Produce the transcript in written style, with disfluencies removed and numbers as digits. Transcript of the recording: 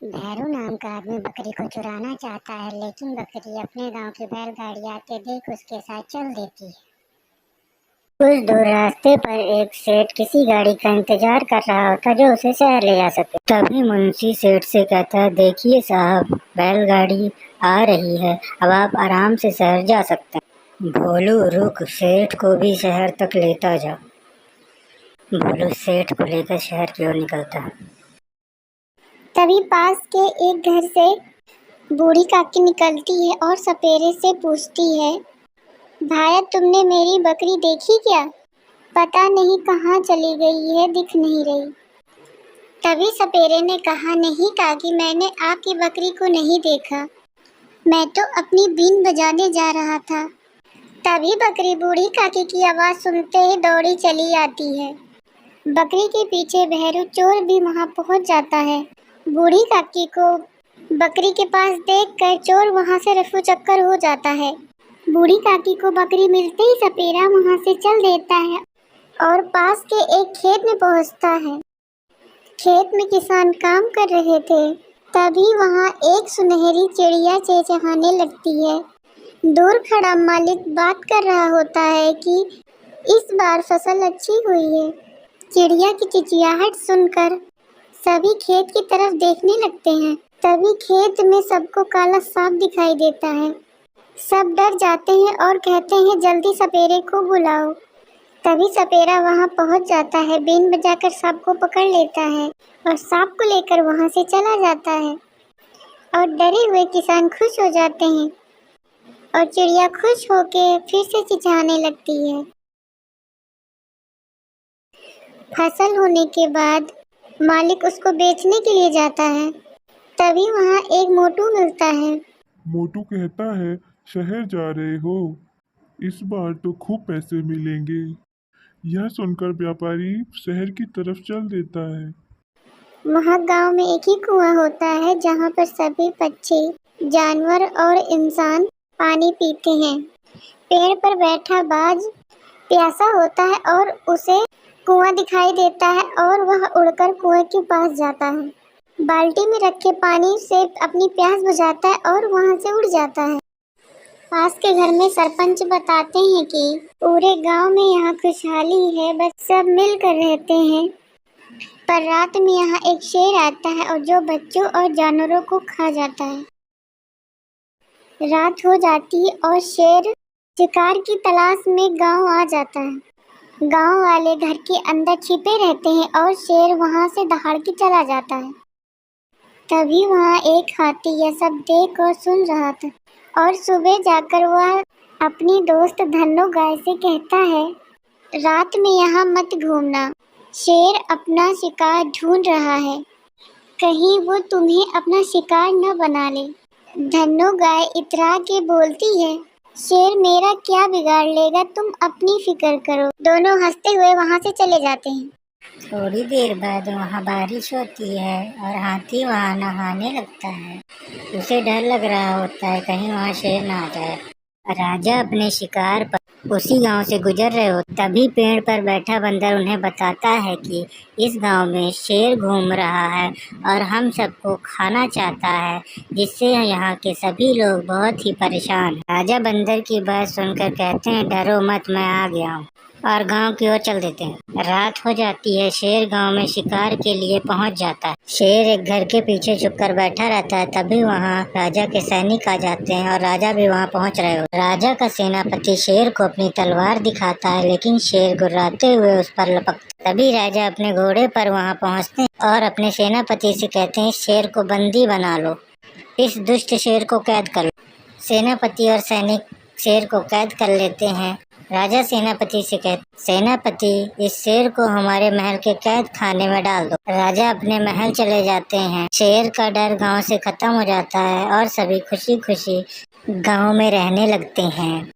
भैरू नाम का आदमी बकरी को चुराना चाहता है, लेकिन बकरी अपने गांव की बैलगाड़ी आते देख उसके साथ चल देती है। कुछ दूर रास्ते पर एक सेठ किसी गाड़ी का इंतजार कर रहा होता जो उसे शहर ले जा सके। तभी मुंशी सेठ से कहता है, देखिए साहब, बैलगाड़ी आ रही है, अब आप आराम से शहर जा सकते हैं। भोलू रुक, सेठ को भी शहर तक लेता जा। भोलू सेठ को लेकर शहर की ओर निकलता है। तभी पास के एक घर से बूढ़ी काकी निकलती है और सपेरे से पूछती है, भाया तुमने मेरी बकरी देखी क्या? पता नहीं कहाँ चली गई है, दिख नहीं रही। तभी सपेरे ने कहा, नहीं काकी, मैंने आपकी बकरी को नहीं देखा, मैं तो अपनी बीन बजाने जा रहा था। तभी बकरी बूढ़ी काकी की आवाज़ सुनते ही दौड़ी चली आती है। बकरी के पीछे भैरू चोर भी वहाँ पहुँच जाता है। बूढ़ी काकी को बकरी के पास देखकर चोर वहाँ से रफू चक्कर हो जाता है। बूढ़ी काकी को बकरी मिलते ही सपेरा वहाँ से चल देता है और पास के एक खेत में पहुँचता है। खेत में किसान काम कर रहे थे। तभी वहाँ एक सुनहरी चिड़िया चहचहाने लगती है। दूर खड़ा मालिक बात कर रहा होता है कि इस बार फसल अच्छी हुई है। चिड़िया की चिचियाहट सुनकर सभी खेत की तरफ देखने लगते हैं। तभी खेत में सबको काला सांप दिखाई देता है। सब डर जाते हैं और कहते हैं, जल्दी सपेरे को बुलाओ। तभी सपेरा वहां पहुंच जाता है, बीन बजाकर सांप को पकड़ लेता है और सांप को लेकर वहां से चला जाता है। और डरे हुए किसान खुश हो जाते हैं और चिड़िया खुश होके फिर से चिचियाने लगती है। फसल होने के बाद मालिक उसको बेचने के लिए जाता है। तभी वहाँ एक मोटू मिलता है। मोटू कहता है, शहर जा रहे हो, इस बार तो खूब पैसे मिलेंगे। यह सुनकर व्यापारी शहर की तरफ चल देता है। वहाँ गांव में एक ही कुआं होता है जहाँ पर सभी पक्षी, जानवर और इंसान पानी पीते हैं। पेड़ पर बैठा बाज प्यासा होता है और उसे कुआं दिखाई देता है और वह उड़कर कुएं के पास जाता है। बाल्टी में रखे पानी से अपनी प्यास बुझाता है और वहां से उड़ जाता है। पास के घर में सरपंच बताते हैं कि पूरे गांव में यहाँ खुशहाली है, बस सब मिलकर रहते हैं। पर रात में यहाँ एक शेर आता है और जो बच्चों और जानवरों को खा जाता है। रात हो जाती है और शेर शिकार की तलाश में गांव आ जाता है। गांव वाले घर के अंदर छिपे रहते हैं और शेर वहां से दहाड़ के चला जाता है। तभी वहां एक हाथी यह सब देख और सुन रहा था और सुबह जाकर वह अपनी दोस्त धन्नो गाय से कहता है, रात में यहाँ मत घूमना, शेर अपना शिकार ढूंढ रहा है, कहीं वो तुम्हें अपना शिकार न बना ले। धन्नो गाय इतरा के बोलती है, शेर मेरा क्या बिगाड़ लेगा, तुम अपनी फिक्र करो। दोनों हंसते हुए वहाँ से चले जाते हैं। थोड़ी देर बाद वहाँ बारिश होती है और हाथी वहाँ नहाने लगता है। उसे डर लग रहा होता है कहीं वहाँ शेर ना आ जाए। राजा अपने शिकार पर उसी गांव से गुजर रहे हो, तभी पेड़ पर बैठा बंदर उन्हें बताता है कि इस गांव में शेर घूम रहा है और हम सबको खाना चाहता है, जिससे यहाँ के सभी लोग बहुत ही परेशान हैं। राजा बंदर की बात सुनकर कहते हैं, डरो मत, मैं आ गया हूँ, और गांव की ओर चल देते हैं। रात हो जाती है। शेर गांव में शिकार के लिए पहुंच जाता है। शेर एक घर के पीछे छुपकर बैठा रहता है। तभी वहां राजा के सैनिक आ जाते हैं और राजा भी वहां पहुंच रहे हो। राजा का सेनापति शेर को अपनी तलवार दिखाता है, लेकिन शेर गुर्राते हुए उस पर लपकता। तभी राजा अपने घोड़े पर वहां पहुंचते हैं और अपने सेनापति से कहते हैं, शेर को बंदी बना लो, इस दुष्ट शेर को कैद कर लो। सेनापति और सैनिक शेर को कैद कर लेते हैं। राजा सेनापति से कहते, सेनापति, इस शेर को हमारे महल के कैद खाने में डाल दो। राजा अपने महल चले जाते हैं। शेर का डर गांव से खत्म हो जाता है और सभी खुशी खुशी गांव में रहने लगते हैं।